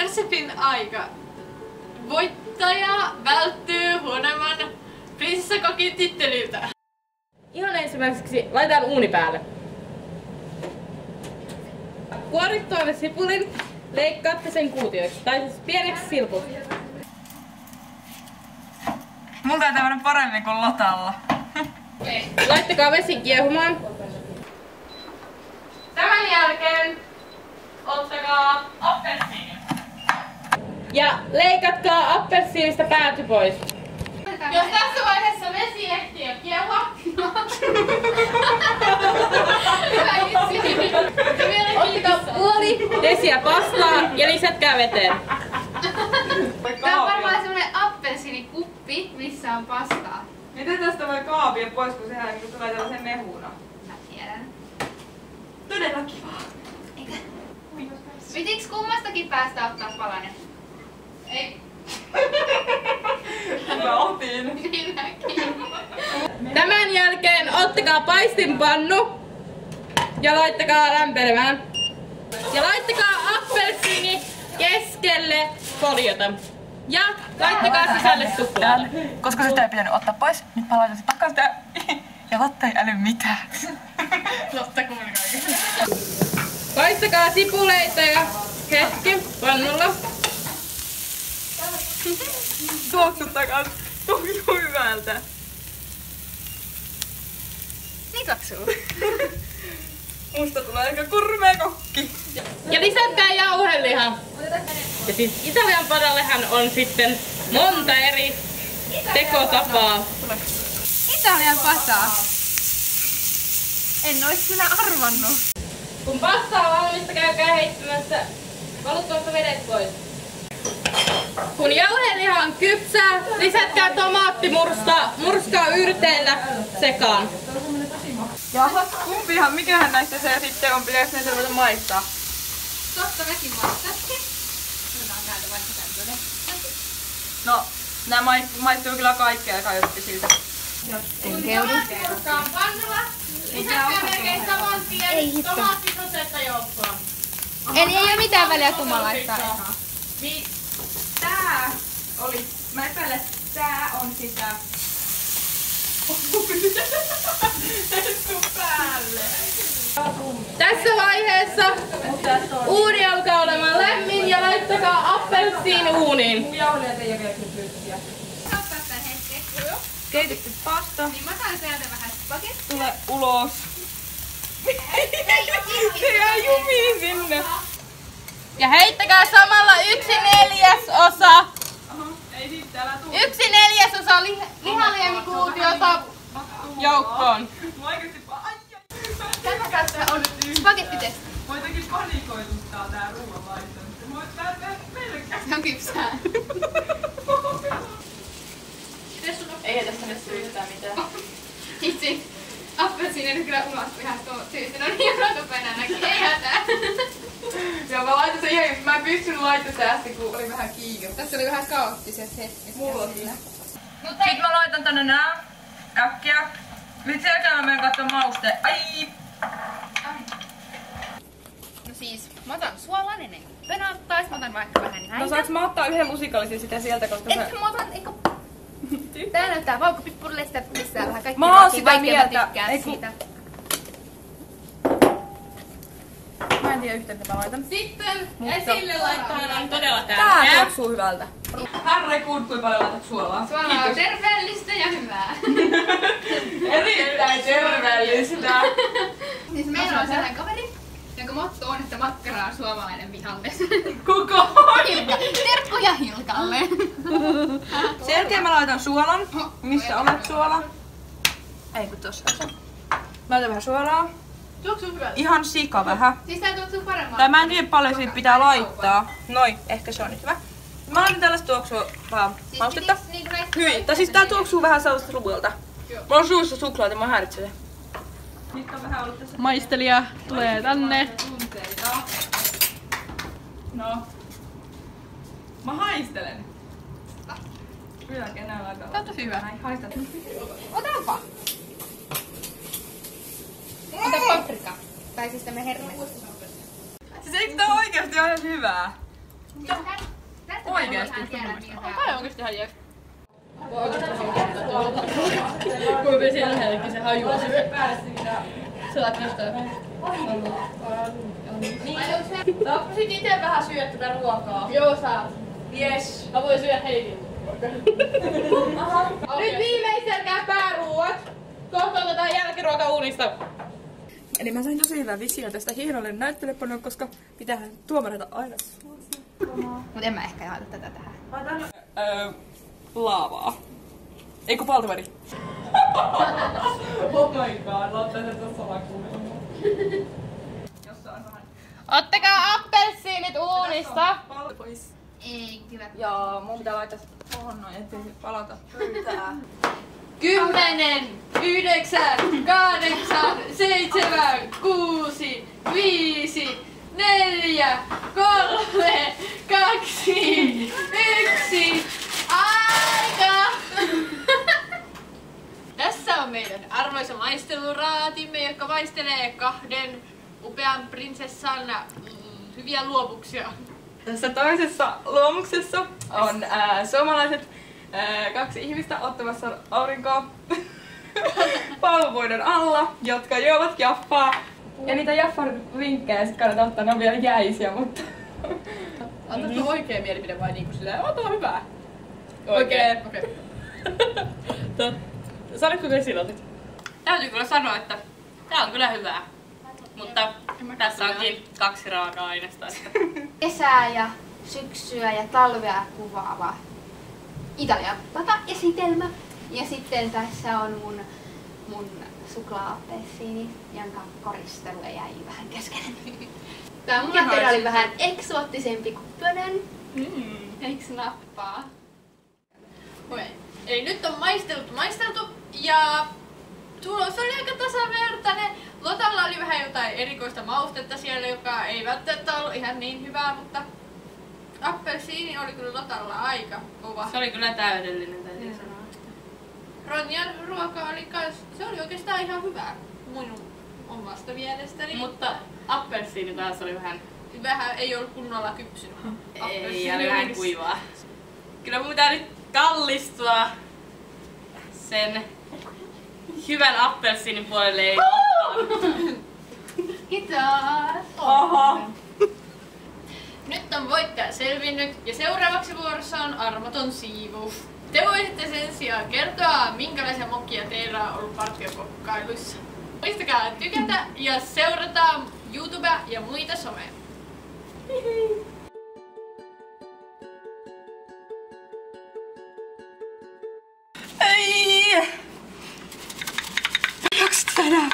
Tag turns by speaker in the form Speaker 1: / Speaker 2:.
Speaker 1: Persefin aika. Voittaja välttyy huonomman prinsessakokin titteliltä.
Speaker 2: Ihan ensimmäiseksi laitetaan uuni päälle. Kuorittuamme sipulin leikkaatte sen kuutioiksi, tai siis pieneksi silpuksi.
Speaker 3: Mulla taitaa mennä paremmin kuin Lotalla.
Speaker 2: Laittakaa vesi kiehumaan. Tämän jälkeen ottakaa appelsiini. Ja leikatkaa appelsiinista pääty pois. Jos tässä vaiheessa vesi ehtii jo kiehua, ottakaa puoli desiä pastaa ja lisätkää veteen.
Speaker 1: tää on varmaan semmonen appelsiinikuppi, missä on pastaa.
Speaker 3: Miten tästä voi kaapia pois, kun sehän tulee tällaisen mehuna?
Speaker 1: Mä tiedän.
Speaker 3: Todella kivaa.
Speaker 1: Eikä? Pitiks kummastakin päästä ottaa palanen? Ei.
Speaker 3: Mä otin.
Speaker 1: Minäkin.
Speaker 2: Tämän jälkeen ottakaa paistinpannu ja laittakaa lämpenemään. Ja laittakaa appelsiini keskelle foliota. Ja laittakaa sisälle suklaa.
Speaker 3: Koska sitä ei pitänyt ottaa pois, nyt mä laitan se takaisin ja Lotta ei äly mitään.
Speaker 1: Lotta kuuli kaiken.
Speaker 2: Paistakaa sipuleita ja hetki pannulla.
Speaker 3: Tuoksuttakaa tuoksuu hyvältä.
Speaker 1: Niin tuoksuu.
Speaker 3: Musta tulee aika kurmea kokki.
Speaker 2: Ja lisätkää jauhelihaa. Ja siis Italian padallehan on sitten monta eri tekotapaa.
Speaker 1: Italian pataa. En ois kyllä arvannut.
Speaker 2: Kun pasta on valmista, käykää heittämässä valuttomasta vedet pois. Kun jauheliha on kypsää, lisätkää tomaattimurskaa yrteillä sekaan.
Speaker 3: Jaha, kumpihan, mikähän näistä se sitten on, pitäis ne ruveta maistaa?
Speaker 1: Totta mäkin maistatkin. Otetaan täältä vaikka tämmönen.
Speaker 3: No, nää maistuu kyllä kaikkea kajotti siltä.
Speaker 2: Tomaattimurskaa on pannulla. Lisätkää melkein saman tien tomaattisosetta joukkoon.
Speaker 1: Eli ei oo mitään väliä kumman laittaa.
Speaker 3: Tää oli, mä epäilen, että tää on sitä. Päälle.
Speaker 2: Tässä vaiheessa uuni alkaa olemaan lämmin ja laittakaa appelsiini uuniin.
Speaker 3: Jauhelijat ei ole kypsyä.
Speaker 1: Ottaa tän hetken.
Speaker 3: Keitetty pasta.
Speaker 1: Niin mä saan täältä vähän spagettia.
Speaker 3: Tule ulos. Se jää jumiin sinne.
Speaker 2: Ja heittäkää samalla 1/4
Speaker 3: Ei siitä, älä tuu.
Speaker 2: 1/4 lihaliemikuutiota joukkoon.
Speaker 3: Mä oikeesti
Speaker 1: Tämä kanssa on spagettitesti.
Speaker 3: Mä jotenkin panikoituttaa tää ruoanlaitto. Mä oon tää pelkkää.
Speaker 1: Se on kypsää.
Speaker 3: Ei tästä nyt yhtään mitään.
Speaker 1: Itse appelsiini nyt kyllä unohtui ihan syystä. No niin, rotopänä näki. Ei hätää.
Speaker 3: Joo, mä laitan sen ihan, mä en pystynyt laittamaan sitä äsken, kun oli vähän kiire.
Speaker 1: Tässä oli vähän kaoottiset hetket.
Speaker 3: Mullakin. Sitten mä laitan tänne nää äkkiä. Nyt sen jälkeen mä menen katsomaan mausteen. Ai!
Speaker 1: No siis, mä otan suolan ennen kuin penottais. Mä otan vaikka vähän näitä.
Speaker 3: No saaks mä ottaa yhden lusikallisen sitä sieltä, koska se...
Speaker 1: Mä otan, eikö... Tää näyttää vaukkupippurille, sitä pistää vähän kaikki.
Speaker 3: Mä oon sitä
Speaker 1: kaikkea
Speaker 3: mieltä.
Speaker 1: mä tykkään
Speaker 3: Ei kun-
Speaker 1: siitä.
Speaker 3: Mä en tiedä yhtään mitä mä laitan.
Speaker 2: Sitten esille laittaminen on todella
Speaker 3: Tää
Speaker 2: tärkeää.
Speaker 3: tuoksuu hyvältä. Harre kuut, kuinka paljon laitat suolaa.
Speaker 1: Suola on terveellistä ja hyvää.
Speaker 3: Erittäin terveellistä.
Speaker 1: Siis meillä on sellainen kaveri, jonka motto on, että makkara on suomalainen vihalle.
Speaker 3: Kuka?
Speaker 1: Hilka. Terkkuja Hilkalle.
Speaker 3: Sen jälkeen mä laitan suolan. Missä olet suola? Ei kun tossa on se. Mä laitan vähän suolaa.
Speaker 1: Tuoksuu hyvältä.
Speaker 3: Ihan sika vähän.
Speaker 1: Siis tää tuoksuu paremmin.
Speaker 3: Tai mä en tiedä paljon siitä pitää laittaa. Noin, ehkä se on nyt hyvä. Mä laitan tällaista tuoksua vaan maustetta. Hyi, tai siis tää tuoksuu vähän sellaista ruuilta. Mulla on suussa suklaata, mä häiritsee se. Nyt on vähän ollut tässä
Speaker 2: Maistelija tulee tänne.
Speaker 3: tunteita. No. Mä haistelen. Yläkin näin laittaa.
Speaker 1: Tää on tosi hyvä.
Speaker 3: Haistat.
Speaker 1: Otanpa. Ota paprika. Tai siis tämmönen herme.
Speaker 3: Siis eikö tää oikeesti ole ihan hyvää? Oikeesti.
Speaker 2: Kai oikeesti ihan jees. Kun me vesi lähellekin se hajuaa se. Se laat jostain. Saatko sit ite vähän syödä tätä ruokaa? Joo saat. Yes. Mä voin syödä Heidin. Nyt viimeiselkään pääruuat. Kohta otetaan jälkiruoka uunista.
Speaker 3: Eli mä sain tosi hyvää visio tästä hienolle näyttelypanoa, koska pitää tuomarata aina suosia.
Speaker 1: Mut en mä ehkä laita tätä tähän.
Speaker 3: Laavaa. Eiku paltamari. Oh my god, laittaa se tossa lakuun.
Speaker 2: Ottakaa appelsiinit uunista.
Speaker 3: Palta pois.
Speaker 1: Ei, kyllä.
Speaker 3: Ja mun pitää laittaa tohon noin, ettei se palata pöytään.
Speaker 2: 10, 9, 8, 7, 6, 5, 4, 3, 2, 1. Aika! Tässä on meidän arvoisa maisteluraatimme, joka maistelee kahden upean prinsessan hyviä luomuksia.
Speaker 3: Tässä toisessa luomuksessa on suomalaiset 2 ihmistä ottamassa aurinkoa palmupuiden alla, jotka juovat jaffaa. Ja niitä jaffan vinkkejä sit kannattaa ottaa, ne on vielä jäisiä, mutta...
Speaker 2: Antaisiko oikea mielipide vai niinku silleen, ota hyvää?
Speaker 3: Oikee.
Speaker 2: Okei. Saanko vesilatit? Täytyy kyllä sanoa, että tää on kyllä hyvää. Mutta tässä onkin 2 raaka-ainesta.
Speaker 1: Kesää ja syksyä ja talvea kuvaava Italian pata-esitelmä. Ja sitten tässä on mun suklaa-appelsiini, jonka koristelu jäi vähän kesken. Tää mun materiaali vähän eksoottisempi kuin pönen. Eiks nappaa?
Speaker 2: Eli nyt on maisteltu ja tulos oli aika tasavertainen. Lotalla oli vähän jotain erikoista maustetta siellä, joka ei välttämättä ollut ihan niin hyvää, mutta appelsiini oli kyllä Lotalla aika kova. Se oli kyllä täydellinen, täytyy sanoa. Ronjan ruoka oli kans, se oli oikeastaan ihan hyvää mun omasta mielestäni. Mutta appelsiini taas oli vähän ei ollut kunnolla kypsynyt. Ei, oli vähän kuivaa. Kyllä mun pitää nyt kallistua sen hyvän appelsiinin puolelle ei
Speaker 1: Kiitos!
Speaker 3: Aha!
Speaker 2: Nyt on voittaja selvinnyt ja seuraavaksi vuorossa on armoton siivous. Te voisitte sen sijaan kertoa, minkälaisia mokkia teillä on ollut partiokokkailuissa. Muistakaa tykätä ja seurata YouTubea ja muita somea.
Speaker 3: Ei! Jaksit tänään?